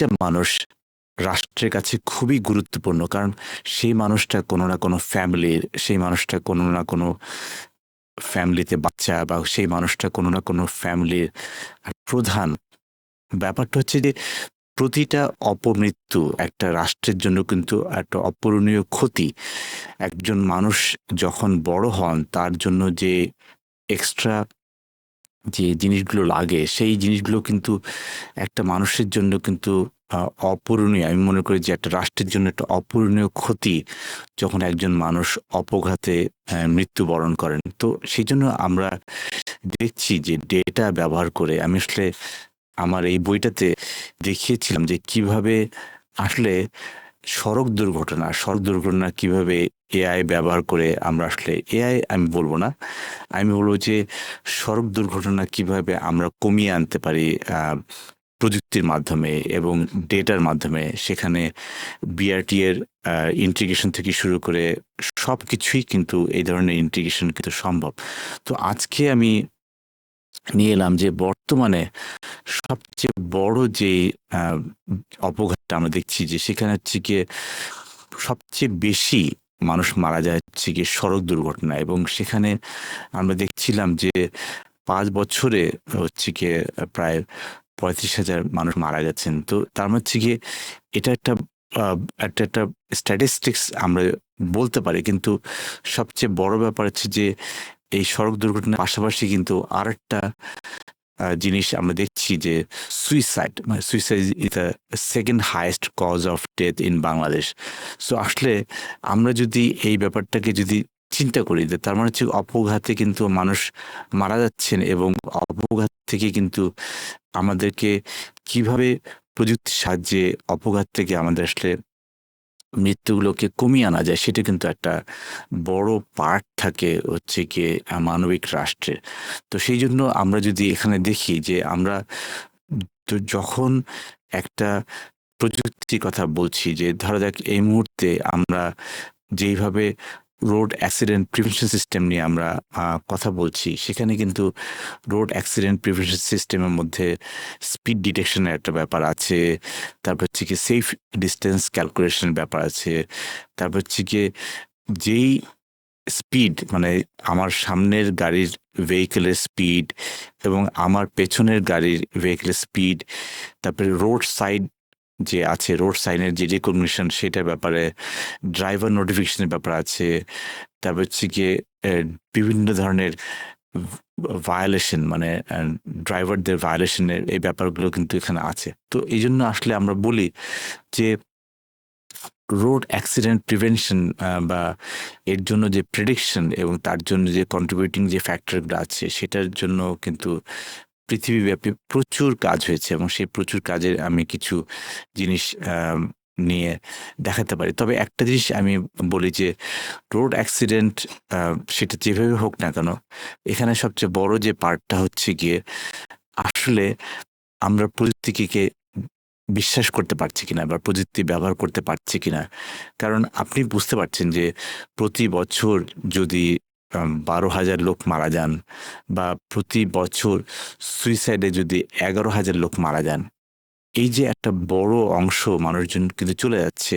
প্রত্যেকটা মানুষ রাষ্ট্রের কাছে খুবই গুরুত্বপূর্ণ। কারণ সেই মানুষটা কোনো না কোনো ফ্যামিলির, সেই মানুষটা কোনো না কোনো ফ্যামিলিতে বাচ্চা, বা সেই মানুষটা কোনো না কোনো ফ্যামিলির প্রধান। ব্যাপারটা হচ্ছে যে প্রতিটা অপমৃত্যু একটা রাষ্ট্রের জন্য কিন্তু একটা অপূরণীয় ক্ষতি। একজন মানুষ যখন বড় হন তার জন্য যে এক্সট্রা যে জিনিসগুলো লাগে সেই জিনিসগুলো কিন্তু একটা মানুষের জন্য কিন্তু অপূরণীয়। আমি মনে করি যে একটা রাষ্ট্রের জন্য একটা অপূরণীয় ক্ষতি যখন একজন মানুষ অপঘাতে মৃত্যুবরণ করেন। তো সেই জন্য আমরা দেখছি যে ডেটা ব্যবহার করে আমি আসলে আমার এই বইটাতে দেখিয়েছিলাম যে কিভাবে আসলে সড়ক দুর্ঘটনা কিভাবে এআই ব্যবহার করে আমরা আসলে এআই আমি বলবো না, আমি বলবো যে সড়ক দুর্ঘটনা কিভাবে আমরা কমিয়ে আনতে পারি প্রযুক্তির মাধ্যমে এবং ডেটার মাধ্যমে। সেখানে বিআরটি এর ইন্টিগ্রেশন থেকে শুরু করে সব কিছুই কিন্তু এই ধরনের ইন্টিগ্রেশন কিন্তু সম্ভব। তো আজকে আমি নিয়ে এলাম যে বর্তমানে সবচেয়ে বড় যে অপঘাতটা আমরা দেখছি যে সেখানে হচ্ছে গিয়ে সবচেয়ে বেশি মানুষ মারা যায় হচ্ছে গিয়ে সড়ক দুর্ঘটনা, এবং সেখানে আমরা দেখছিলাম যে 5 বছরে হচ্ছে গিয়ে প্রায় 35,000 মানুষ মারা গেছেন। তো তার মানে হচ্ছে গিয়ে এটা একটা একটা স্ট্যাটিস্টিক্স আমরা বলতে পারি, কিন্তু সবচেয়ে বড় ব্যাপার হচ্ছে যে এই সড়ক দুর্ঘটনার পাশাপাশি কিন্তু আরেকটা জিনিস আমরা দেখছি যে suicide is the second highest cause of death in Bangladesh. So আসলে আমরা যদি এই ব্যাপারটাকে যদি চিন্তা করি যে তার মানে হচ্ছে অপঘাতে কিন্তু মানুষ মারা যাচ্ছেন, এবং অপঘাত থেকে কিন্তু আমাদেরকে কিভাবে প্রযুক্তির সাহায্যে অপঘাত থেকে আমাদের আসলে মৃত্যুগুলোকে কমিয়ে আনা যায় সেটা কিন্তু একটা বড় পার্ট থাকে হচ্ছে গিয়ে মানবিক রাষ্ট্রের। তো সেই জন্য আমরা যদি এখানে দেখি যে আমরা তো যখন একটা প্রযুক্তির কথা বলছি, যে ধরা যাক এই মুহূর্তে আমরা যেইভাবে রোড অ্যাক্সিডেন্ট প্রিভেনশন সিস্টেম নিয়ে আমরা কথা বলছি, সেখানে কিন্তু রোড অ্যাক্সিডেন্ট প্রিভেনশন সিস্টেমের মধ্যে স্পিড ডিটেকশনের একটা ব্যাপার আছে, তারপর হচ্ছে কি সেফ ডিস্টেন্স ক্যালকুলেশনের ব্যাপার আছে, তারপর হচ্ছে গিয়ে যেই স্পিড মানে আমার সামনের গাড়ির ভেহিকেলের স্পিড এবং আমার পেছনের গাড়ির ভেহিকেলের স্পিড, তারপরে রোড সাইড যে আছে রোড সাইনের যে রেকগনিশন সেটার ব্যাপারে, ড্রাইভার নোটিফিকেশনের ব্যাপার আছে, তারপর হচ্ছে গিয়ে বিভিন্ন ধরনের ভায়োলেশন মানে ড্রাইভারদের ভায়োলেশনের এই ব্যাপারগুলো কিন্তু এখানে আছে। তো এই জন্য আসলে আমরা বলি যে রোড অ্যাক্সিডেন্ট প্রিভেনশন বা এর জন্য যে প্রেডিকশন এবং তার জন্য যে কন্ট্রিবিউটিং যে ফ্যাক্টরগুলো আছে সেটার জন্য কিন্তু পৃথিবীব্যাপী প্রচুর কাজ হয়েছে, এবং সেই প্রচুর কাজের আমি কিছু জিনিস নিয়ে দেখাতে পারি। তবে একটা জিনিস আমি বলি যে রোড অ্যাক্সিডেন্ট সেটা যেভাবে হোক না কেন, এখানে সবচেয়ে বড় যে পার্টটা হচ্ছে গিয়ে আসলে আমরা প্রযুক্তিকে বিশ্বাস করতে পারছি কিনা বা প্রযুক্তি ব্যবহার করতে পারছি কিনা। কারণ আপনি বুঝতে পারছেন যে প্রতি বছর যদি 12,000 লোক মারা যান, বা প্রতি বছর সুইসাইডে যদি 11,000 লোক মারা যান, এই যে একটা বড় অংশ মানুষজন কিন্তু চলে যাচ্ছে,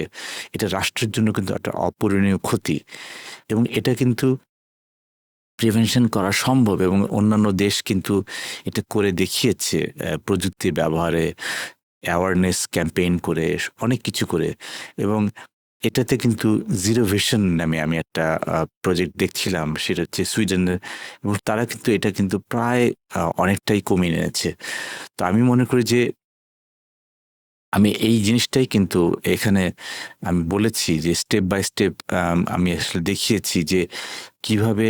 এটা রাষ্ট্রের জন্য কিন্তু একটা অপূরণীয় ক্ষতি, এবং এটা কিন্তু প্রিভেনশন করা সম্ভব, এবং অন্যান্য দেশ কিন্তু এটা করে দেখিয়েছে প্রযুক্তি ব্যবহারে, অ্যাওয়ারনেস ক্যাম্পেইন করে, অনেক কিছু করে। এবং এটাতে কিন্তু জিরো ভিশন নামে আমি একটা প্রজেক্ট দেখছিলাম, সেটা হচ্ছে সুইডেনের, এবং তারা কিন্তু এটা কিন্তু প্রায় অনেকটাই কমিয়ে এনেছে। তো আমি মনে করি যে আমি এই জিনিসটাই কিন্তু এখানে আমি বলেছি যে স্টেপ বাই স্টেপ আমি আসলে দেখিয়েছি যে কিভাবে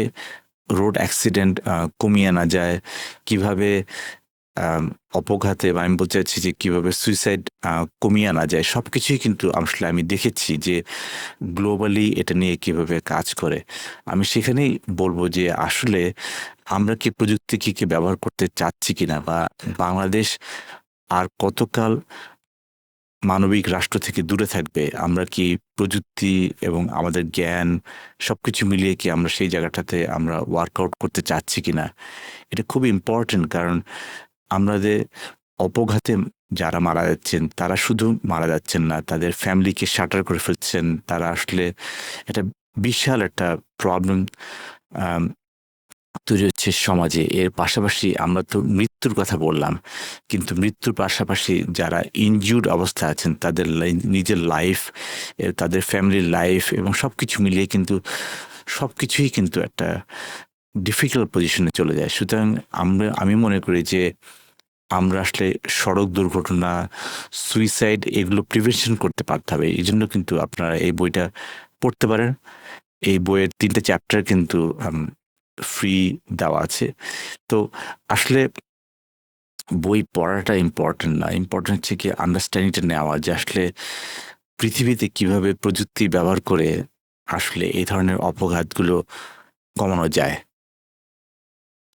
রোড অ্যাক্সিডেন্ট কমিয়ে আনা যায়, কিভাবে অপঘাতে, বা আমি বলতে চাচ্ছি যে কীভাবে সুইসাইড কমিয়ে আনা যায়। সব কিছুই কিন্তু আসলে আমি দেখেছি যে গ্লোবালি এটা নিয়ে কীভাবে কাজ করে। আমি সেখানেই বলবো যে আসলে আমরা কি প্রযুক্তিকে ব্যবহার করতে চাচ্ছি কিনা, বা বাংলাদেশ আর কতকাল মানবিক রাষ্ট্র থেকে দূরে থাকবে। আমরা কি প্রযুক্তি এবং আমাদের জ্ঞান সবকিছু মিলিয়ে কি আমরা সেই জায়গাটাতে আমরা ওয়ার্কআউট করতে চাচ্ছি কিনা, এটা খুব ইম্পর্টেন্ট। কারণ আমাদের অপঘাতে যারা মারা যাচ্ছেন তারা শুধু মারা যাচ্ছেন না, তাদের ফ্যামিলিকে শাটার করে ফেলছেন। তারা আসলে একটা বিশাল একটা প্রবলেম তৈরি হচ্ছে সমাজে। এর পাশাপাশি আমরা তো মৃত্যুর কথা বললাম, কিন্তু মৃত্যুর পাশাপাশি যারা ইনজিউর্ড অবস্থায় আছেন তাদের নিজের লাইফ, তাদের ফ্যামিলির লাইফ এবং সব কিছু মিলিয়ে কিন্তু সব কিছুই কিন্তু একটা ডিফিকাল্ট পজিশনে চলে যায়। সুতরাং আমি মনে করি যে আমরা আসলে সড়ক দুর্ঘটনা, সুইসাইড এগুলো প্রিভেনশন করতে পারতে হবে। এই জন্য কিন্তু আপনারা এই বইটা পড়তে পারেন। এই বইয়ের 3টে চ্যাপ্টার কিন্তু ফ্রি দেওয়া আছে। তো আসলে বই পড়াটা ইম্পর্টেন্ট না, ইম্পর্টেন্ট হচ্ছে কি আন্ডারস্ট্যান্ডিংটা নেওয়া, যে আসলে পৃথিবীতে কিভাবে প্রযুক্তি ব্যবহার করে আসলে এই ধরনের অপঘাতগুলো কমানো যায়।